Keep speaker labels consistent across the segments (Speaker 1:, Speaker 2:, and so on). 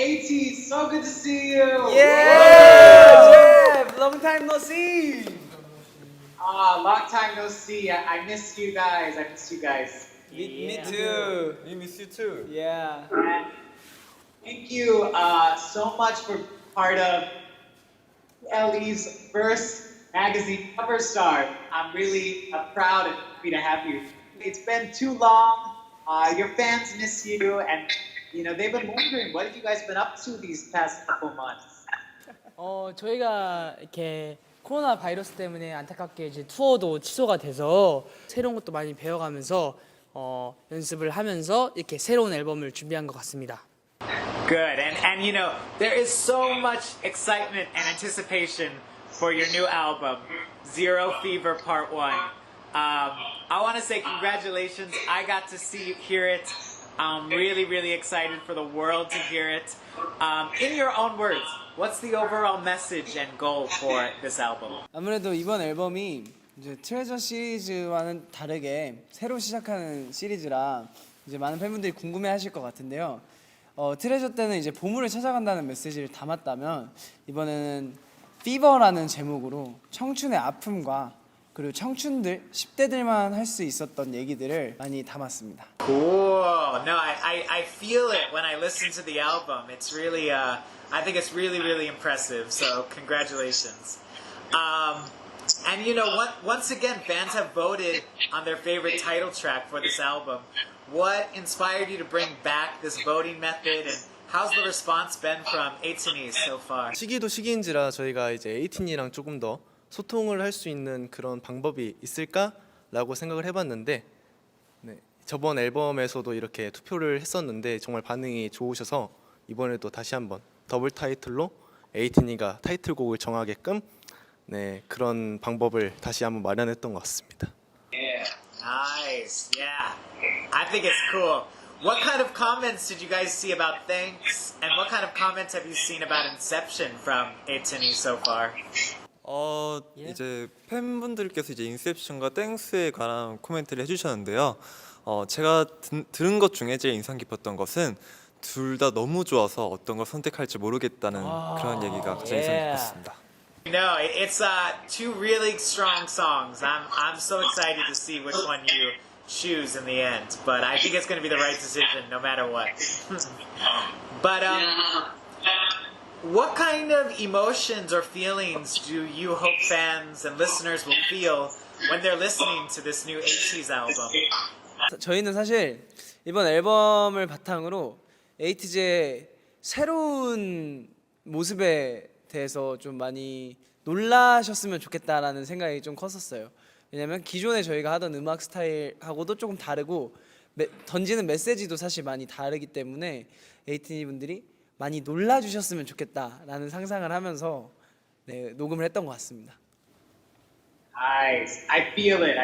Speaker 1: ATEEZ, so good to see you.
Speaker 2: Yeah, Jeff, long time no see.
Speaker 1: Long time no see. I miss you guys. I miss you guys.
Speaker 2: Me too.
Speaker 3: We miss you too.
Speaker 2: Yeah.
Speaker 1: And thank you so much for part of eLe's first magazine cover star. I'm really proud and happy to have you. It's been too long. Your fans miss you, and they've been wondering what have you guys been up to these past couple months.
Speaker 2: 저희가 이렇게 코로나 바이러스 때문에 안타깝게 이제 투어도 취소가 돼서 새로운 것도 많이 배워가면서 연습을 하면서 이렇게 새로운 앨범을 준비한 것 같습니다.
Speaker 4: Good, and there is so much excitement and anticipation for your new album, Zero Fever Part 1. I want to say congratulations. I got to hear it. I'm really, really excited for the world to hear it. In your own words, what's the overall message and goal for this album?
Speaker 2: 아무래도 이번 앨범이 이제 트레저 시리즈와는 다르게 새로 시작하는 시리즈라 이제 많은 팬분들이 궁금해하실 것 같은데요. 트레저 때는 이제 보물을 찾아간다는 메시지를 담았다면 이번에는 피버라는 제목으로 청춘의 아픔과 그리고 청춘들 10대들만 할 수 있었던 얘기들을 많이 담았습니다.
Speaker 4: Cool. No, I feel it when I listen to the album. It's really, I think it's really, really impressive. So congratulations. And once again, fans have voted on their favorite title track for this album. What inspired you to bring back this voting method, and how's the response been from ATEEZ so far?
Speaker 3: 시기도 시기인지라 저희가 이제 에이틴이랑 조금 더 소통을 할 수 있는 그런 방법이 있을까라고 생각을 해봤는데, 네, 저번 앨범에서도 이렇게 투표를 했었는데 정말 반응이 좋으셔서 이번에도 다시 한번 더블 타이틀로 에이틴이가 타이틀곡을 정하게끔 그런 방법을 다시 한번 마련했던 것 같습니다.
Speaker 4: Yeah, nice. Yeah, I think it's cool. What kind of comments did you guys see about Thanks, and what kind of comments have you seen about Inception from ATEEZ so far?
Speaker 5: 이제 팬분들께서 이제 인셉션과 땡스에 관한 코멘트를 해주셨는데요. 제가 들은 것 중에 제일 인상 깊었던 것은 둘 다 너무 좋아서 어떤 걸 선택할지 모르겠다는 그런 얘기가 가장 인상 깊었습니다.
Speaker 4: No, it's two really strong songs. I'm so excited to see which one you choose in the end. But I think it's going to be the right decision no matter what. But what kind of emotions or feelings do you hope fans and listeners will feel when they're listening to this new ATEEZ album?
Speaker 2: 저희는 사실 이번 앨범을 바탕으로 에이티즈의 새로운 모습에 대해서 좀 많이 놀라셨으면 좋겠다라는 생각이 좀 컸었어요. 왜냐면 기존에 저희가 하던 음악 스타일하고도 조금 다르고 던지는 메시지도 사실 많이 다르기 때문에 에이티즈 분들이 많이 놀라주셨으면 좋겠다라는 상상을 하면서 녹음을 했던 것 같습니다.
Speaker 1: Nice. I feel it.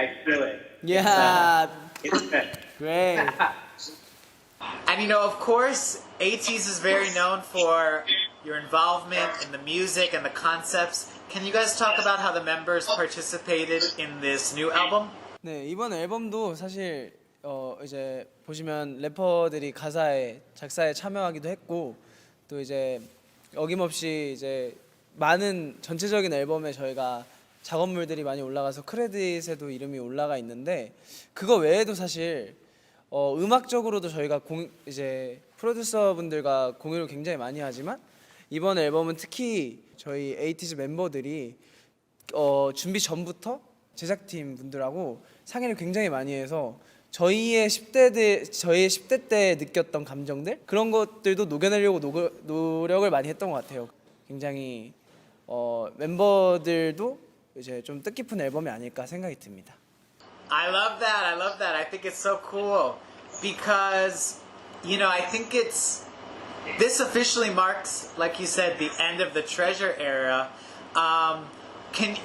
Speaker 2: Yeah.
Speaker 1: It's good.
Speaker 2: Great.
Speaker 4: And of course, ATEEZ is very known for your involvement in the music and the concepts. Can you guys talk about how the members participated in this new album?
Speaker 2: 네, 이번 앨범도 사실 이제 보시면 래퍼들이 가사에 작사에 참여하기도 했고 또 이제 어김없이 이제 많은 전체적인 앨범에 저희가 작업물들이 많이 올라가서 크레딧에도 이름이 올라가 있는데 그거 외에도 사실 음악적으로도 저희가 이제 프로듀서분들과 공유를 굉장히 많이 하지만 이번 앨범은 특히 저희 에이티즈 멤버들이 준비 전부터 제작팀 분들하고 상의를 굉장히 많이 해서 저희의 10대 때 느꼈던 감정들 그런 것들도 녹여내려고 노력을 많이 했던 것 같아요. 굉장히 멤버들도 이제 좀 뜻깊은 앨범이 아닐까 생각이 듭니다.
Speaker 4: I love that. I think it's so cool because I think this officially marks, like you said, the end of the Treasure era.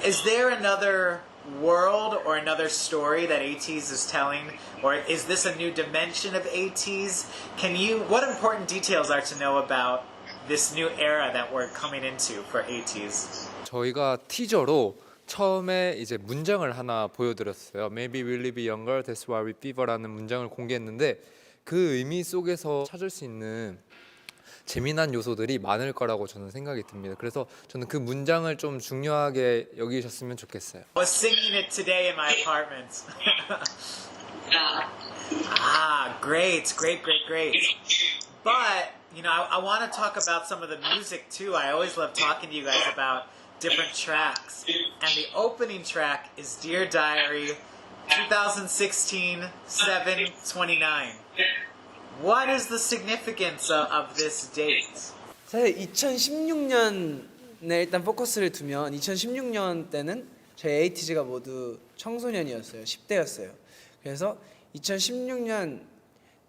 Speaker 4: Is there another world or another story that ATEEZ is telling, or is this a new dimension of ATEEZ? What important details are to know about this new era that we're coming into for ATEEZ?
Speaker 6: 저희가 티저로 처음에 이제 문장을 하나 보여드렸어요. Maybe we'll live younger, that's why we fever라는 문장을 공개했는데 그 의미 속에서 찾을 수 있는 재미난 요소들이 많을 거라고 저는 생각이 듭니다. 그래서 저는 그 문장을 좀 중요하게 여기셨으면 좋겠어요.
Speaker 4: I was singing it today in my apartment. Great. But, I want to talk about some of the music too. I always love talking to you guys about different tracks. And the opening track is Dear Diary 2016 7/29. What is the significance of this date?
Speaker 2: 사실 2016년에 일단 포커스를 두면 2016년 때는 저희 에이티즈가 모두 청소년이었어요. 10대였어요. 그래서 2016년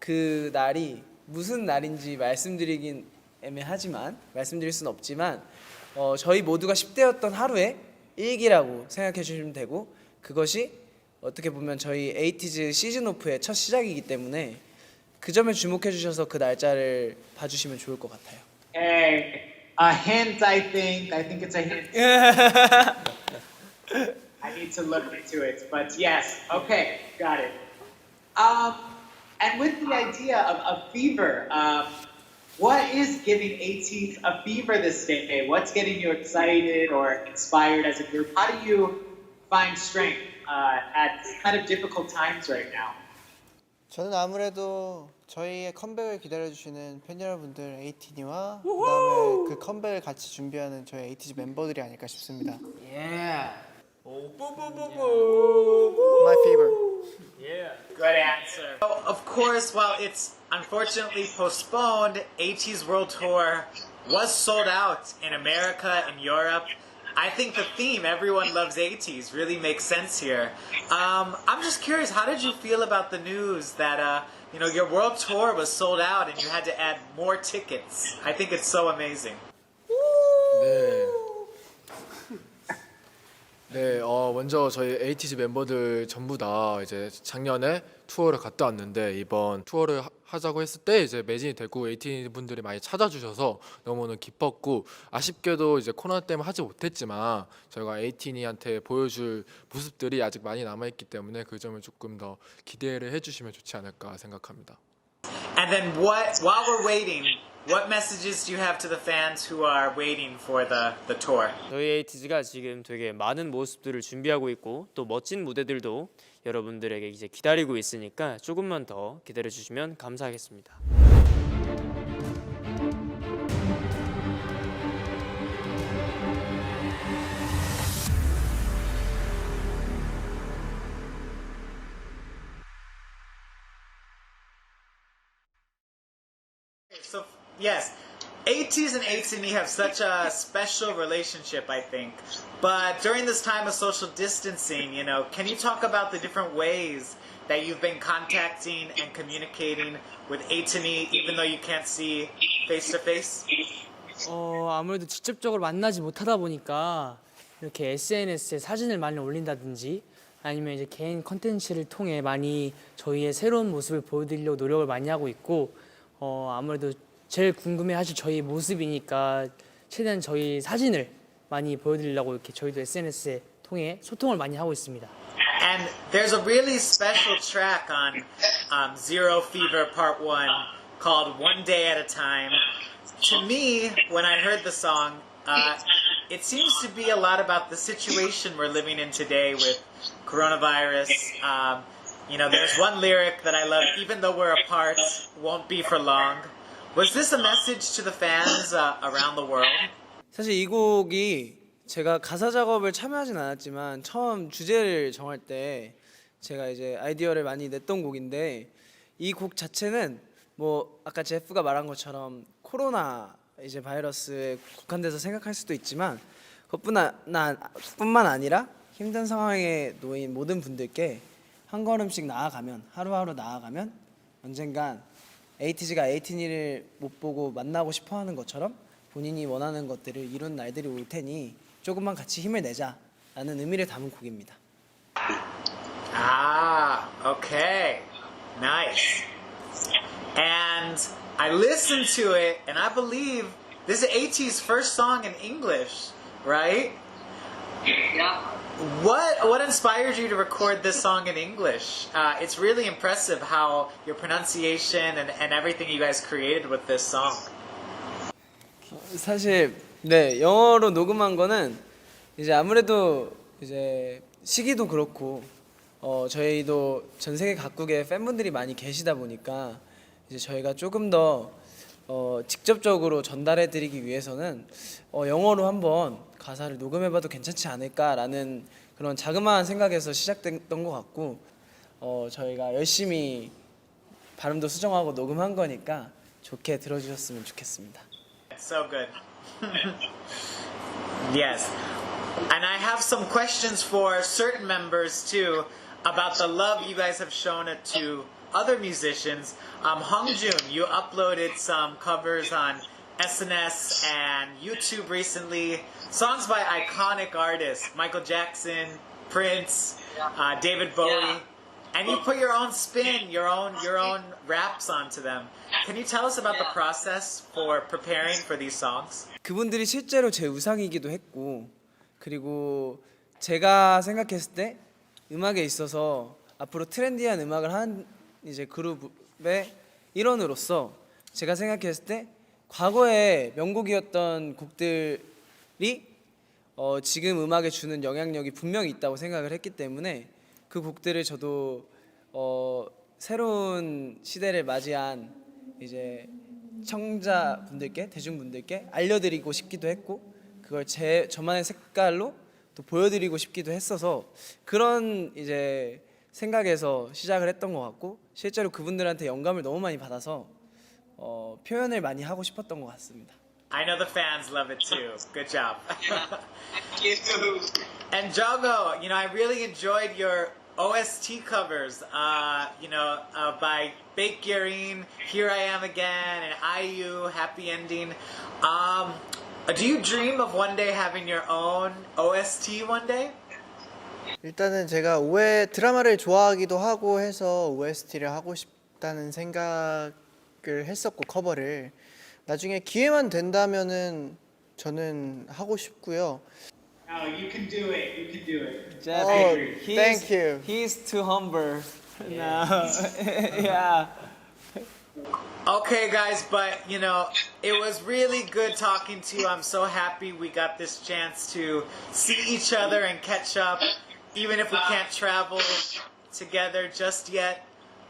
Speaker 2: 그 날이 무슨 날인지 말씀드리긴 애매하지만 말씀드릴 수는 없지만 저희 모두가 10대였던 하루의 일기라고 생각해 주시면 되고 그것이 어떻게 보면 저희 에이티즈 시즌 오프의 첫 시작이기 때문에 그 점에 주목해 주셔서 그 날짜를 봐주시면 좋을 것 같아요.
Speaker 1: Hey, a hint, I think. I think it's a hint. I need to look into it, but yes. Okay, got it. And with the idea of fever, what is giving ATEEZ a fever this day? What's getting you excited or inspired as a group? How do you find strength at kind of difficult times right now?
Speaker 7: 저는 아무래도 저희의 컴백을 기다려주시는 팬 여러분들 에이티니와 그다음에 그 컴백을 같이 준비하는 저희 에이티즈 멤버들이 아닐까 싶습니다. My fever.
Speaker 4: Good answer. Of course, while it's unfortunately postponed, ATEEZ World Tour was sold out in America and Europe. I think the theme, everyone loves ATEEZ, really makes sense here. I'm just curious, how did you feel about the news that your world tour was sold out and you had to add more tickets? I think it's so amazing.
Speaker 8: 네, 먼저 저희 에이티즈 멤버들 전부 다 이제 작년에 투어를 갔다 왔는데 이번 투어를 하자고 했을 때 이제 매진이 되고 에이티즈 분들이 많이 찾아주셔서 너무너무 기뻤고 아쉽게도 이제 코로나 때문에 하지 못했지만 저희가 에이티니한테 보여줄 모습들이 아직 많이 남아있기 때문에 그 점을 조금 더 기대를 해주시면 좋지 않을까 생각합니다.
Speaker 4: And then while we're waiting, what messages do you have to the fans who are waiting for the tour?
Speaker 9: 저희 에이티즈가 지금 되게 많은 모습들을 준비하고 있고 또 멋진 무대들도 여러분들에게 이제 기다리고 있으니까 조금만 더 기다려 주시면 감사하겠습니다.
Speaker 4: So yes, ATEEZ and ATEEZ have such a special relationship, I think. But during this time of social distancing, can you talk about the different ways that you've been contacting and communicating with ATEEZ even though you can't see face to face?
Speaker 10: 아무래도 직접적으로 만나지 못하다 보니까 이렇게 SNS에 사진을 많이 올린다든지 아니면 이제 개인 컨텐츠를 통해 많이 저희의 새로운 모습을 보여드리려고 노력을 많이 하고 있고 아무래도 제일 궁금해하실 저희 모습이니까 최대한 저희 사진을 많이 보여드리려고 이렇게 저희도 SNS에 통해 소통을 많이 하고 있습니다.
Speaker 4: And there's a really special track on Zero Fever Part 1 called One Day at a Time. To me, when I heard the song, it seems to be a lot about the situation we're living in today with coronavirus. There's one lyric that I love, even though we're apart, won't be for long. Was this a message to the fans around the world?
Speaker 2: 사실 이 곡이 제가 가사 작업을 참여하진 않았지만 처음 주제를 정할 때 제가 이제 아이디어를 많이 냈던 곡인데 이 곡 자체는 뭐 아까 제프가 말한 것처럼 코로나 이제 바이러스에 국한돼서 생각할 수도 있지만 그것뿐만 아니라 힘든 상황에 놓인 모든 분들께 한 걸음씩 나아가면 하루하루 나아가면 언젠간 에이티즈가 에이티니를 못 보고 만나고 싶어하는 것처럼 본인이 원하는 것들을 이룬 날들이 올 테니 조금만 같이 힘을 내자라는 의미를 담은 곡입니다.
Speaker 4: Okay. Nice. And I listened to it and I believe this is ATEEZ's first song in English, right?
Speaker 11: Yeah.
Speaker 4: What inspired you to record this song in English? It's really impressive how your pronunciation and everything you guys created with this song.
Speaker 2: 사실 네 영어로 녹음한 거는 이제 아무래도 이제 시기도 그렇고 저희도 전 세계 각국에 팬분들이 많이 계시다 보니까 이제 저희가 조금 더 직접적으로 전달해드리기 위해서는 영어로 한번 가사를 녹음해봐도 괜찮지 않을까라는 그런 자그마한 생각에서 시작됐던 것 같고 저희가 열심히 발음도 수정하고 녹음한 거니까 좋게 들어주셨으면 좋겠습니다.
Speaker 4: So good. Yes. And I have some questions for certain members too about the love you guys have shown it to other musicians. Hongjun, you uploaded some covers on SNS and YouTube recently. Songs by iconic artists, Michael Jackson, Prince, David Bowie.
Speaker 11: Yeah.
Speaker 4: And you put your own spin, your own raps onto them. Can you tell us about the process for preparing for these songs?
Speaker 2: 그분들이 실제로 제 우상이기도 했고 그리고 제가 생각했을 때 음악에 있어서 앞으로 트렌디한 음악을 한 이제 그룹의 일원으로서 제가 생각했을 때 과거에 명곡이었던 곡들이 지금 음악에 주는 영향력이 분명히 있다고 생각을 했기 때문에 그 곡들을 저도 새로운 시대를 맞이한 이제 청자분들께 대중분들께 알려드리고 싶기도 했고 그걸 저만의 색깔로 또 보여드리고 싶기도 했어서 그런 이제 생각에서 시작을 했던 것 같고 실제로 그분들한테 영감을 너무 많이 받아서 표현을 많이 하고 싶었던 것 같습니다.
Speaker 4: I know the fans love it too. Good job.
Speaker 11: Thank you.
Speaker 4: And Jogo, I really enjoyed your OST covers, by Baekhyun, Here I Am Again, and IU, Happy Ending. Do you dream of one day having your own OST one day?
Speaker 7: 일단은 제가 드라마를 좋아하기도 하고 해서 OST를 하고 싶다는 생각을 했었고 커버를 나중에 기회만 된다면은 저는 하고 싶고요.
Speaker 1: No, you can do it. You can do it.
Speaker 2: Jeff,
Speaker 7: thank you.
Speaker 2: He's too humble. No. Yeah.
Speaker 4: Okay, guys, but it was really good talking to you. I'm so happy we got this chance to see each other and catch up, even if we can't travel together just yet.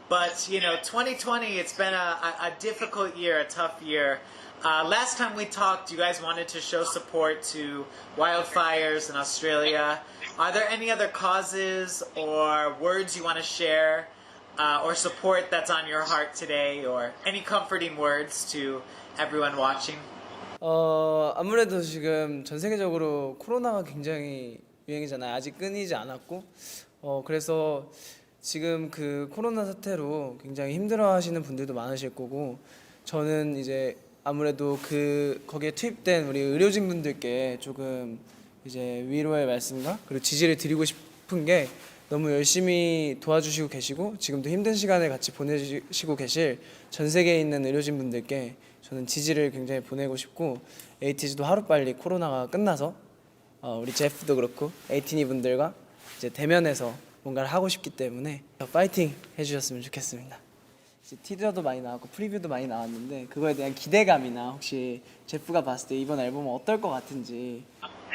Speaker 4: But 2020, it's been a difficult year, a tough year. Last time we talked, you guys wanted to show support to wildfires in Australia. Are there any other causes or words you want to share or support that's on your heart today, or any comforting words to everyone watching?
Speaker 2: 아무래도 지금 전 세계적으로 코로나가 굉장히 유행이잖아요. 아직 끊이지 않았고 그래서 지금 그 코로나 사태로 굉장히 힘들어하시는 분들도 많으실 거고 저는 이제 아무래도 거기에 투입된 우리 의료진 분들께 조금 이제 위로의 말씀과 그리고 지지를 드리고 싶은 게 너무 열심히 도와주시고 계시고 지금도 힘든 시간을 같이 보내시고 계실 전 세계에 있는 의료진 분들께 저는 지지를 굉장히 보내고 싶고 에이티즈도 하루빨리 코로나가 끝나서 우리 제프도 그렇고 에이티니 분들과 이제 대면해서 뭔가를 하고 싶기 때문에 파이팅 해주셨으면 좋겠습니다. 이제 티저도 많이 나왔고 프리뷰도 많이 나왔는데 그거에 대한 기대감이나 혹시 제프가 봤을 때 이번 앨범은 어떨 것 같은지.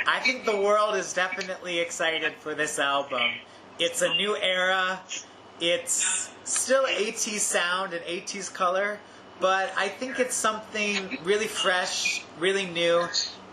Speaker 4: I think the world is definitely excited for this album. It's a new era. It's still 80s sound and 80s color, but I think it's something really fresh, really new,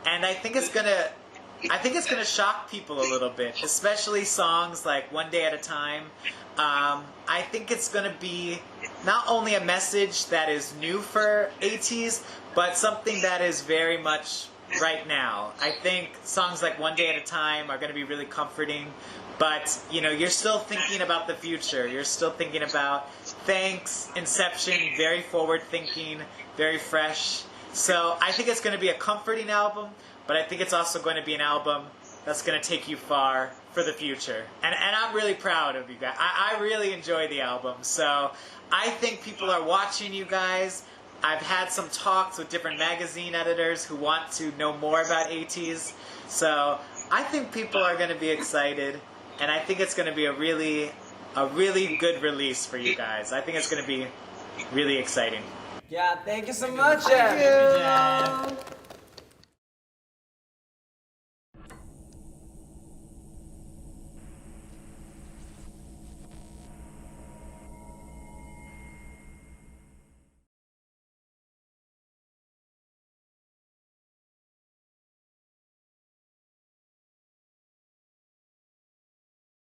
Speaker 4: and I think it's gonna shock people a little bit, especially songs like One Day at a Time. I think it's gonna be not only a message that is new for ATEEZ, but something that is very much right now. I think songs like One Day at a Time are gonna be really comforting, but you're still thinking about the future. You're still thinking about Thanks, Inception, very forward thinking, very fresh. So I think it's gonna be a comforting album, but I think it's also going to be an album that's going to take you far for the future. And I'm really proud of you guys. I really enjoy the album. So I think people are watching you guys. I've had some talks with different magazine editors who want to know more about ATEEZ. So I think people are going to be excited. And I think it's going to be a really good release for you guys. I think it's going to be really exciting.
Speaker 2: Yeah, thank you so much.
Speaker 7: Thank you.